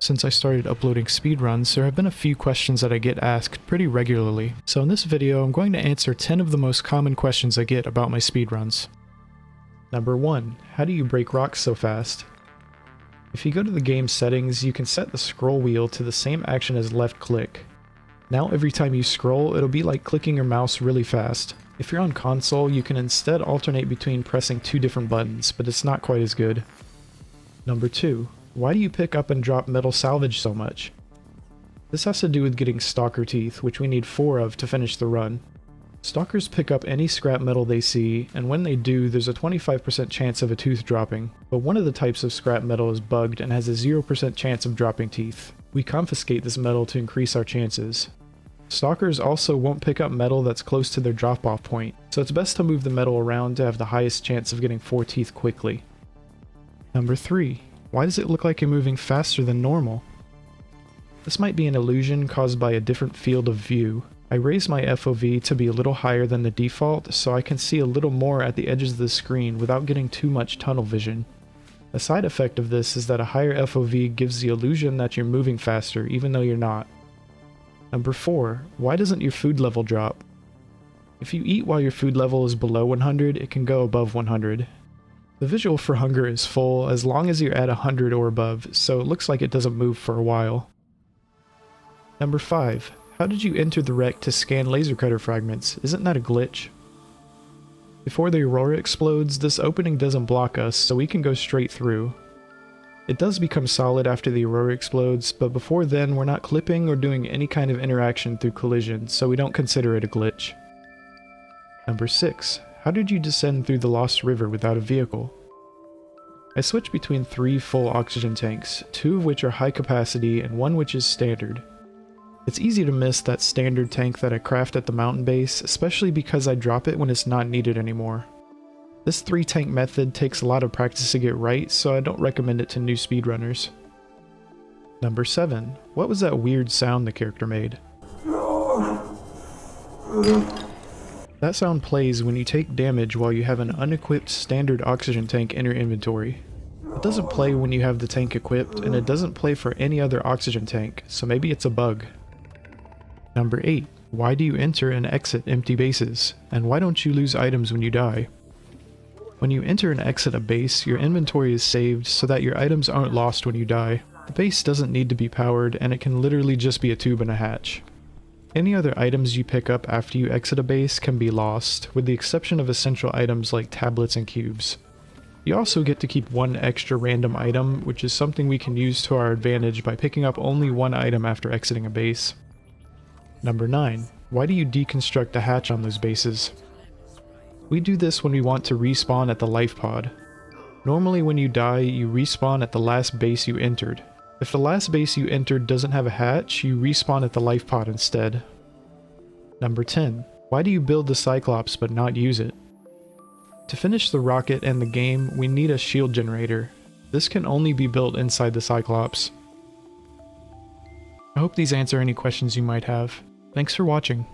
Since I started uploading speedruns, there have been a few questions that I get asked pretty regularly. So in this video, I'm going to answer 10 of the most common questions I get about my speedruns. Number 1. How do you break rocks so fast? If you go to the game settings, you can set the scroll wheel to the same action as left click. Now every time you scroll, it'll be like clicking your mouse really fast. If you're on console, you can instead alternate between pressing 2 different buttons, but it's not quite as good. Number 2. Why do you pick up and drop metal salvage so much? This has to do with getting stalker teeth, which we need 4 of to finish the run. Stalkers pick up any scrap metal they see, and when they do, there's a 25% chance of a tooth dropping, but one of the types of scrap metal is bugged and has a 0% chance of dropping teeth. We confiscate this metal to increase our chances. Stalkers also won't pick up metal that's close to their drop-off point, so it's best to move the metal around to have the highest chance of getting 4 teeth quickly. Number 3. Why does it look like you're moving faster than normal? This might be an illusion caused by a different field of view. I raised my FOV to be a little higher than the default, so I can see a little more at the edges of the screen without getting too much tunnel vision. A side effect of this is that a higher FOV gives the illusion that you're moving faster, even though you're not. Number 4. Why doesn't your food level drop? If you eat while your food level is below 100, it can go above 100. The visual for hunger is full as long as you're at 100 or above, so it looks like it doesn't move for a while. Number 5. How did you enter the wreck to scan laser cutter fragments? Isn't that a glitch? Before the aurora explodes, this opening doesn't block us, so we can go straight through. It does become solid after the aurora explodes, but before then we're not clipping or doing any kind of interaction through collision, so we don't consider it a glitch. Number 6. How did you descend through the Lost River without a vehicle? I switched between 3 full oxygen tanks, 2 of which are high capacity and 1 which is standard. It's easy to miss that standard tank that I craft at the mountain base, especially because I drop it when it's not needed anymore. This 3 tank method takes a lot of practice to get right, so I don't recommend it to new speedrunners. Number 7. What was that weird sound the character made? That sound plays when you take damage while you have an unequipped standard oxygen tank in your inventory. It doesn't play when you have the tank equipped, and it doesn't play for any other oxygen tank, so maybe it's a bug. Number 8. Why do you enter and exit empty bases? And why don't you lose items when you die? When you enter and exit a base, your inventory is saved so that your items aren't lost when you die. The base doesn't need to be powered, and it can literally just be a tube and a hatch. Any other items you pick up after you exit a base can be lost, with the exception of essential items like tablets and cubes. You also get to keep 1 extra random item, which is something we can use to our advantage by picking up only 1 item after exiting a base. Number 9. Why do you deconstruct a hatch on those bases? We do this when we want to respawn at the life pod. Normally when you die, you respawn at the last base you entered. If the last base you entered doesn't have a hatch, you respawn at the life pod instead. Number 10. Why do you build the cyclops but not use it? To finish the rocket and the game, we need a shield generator. This can only be built inside the cyclops. I hope these answer any questions you might have. Thanks for watching.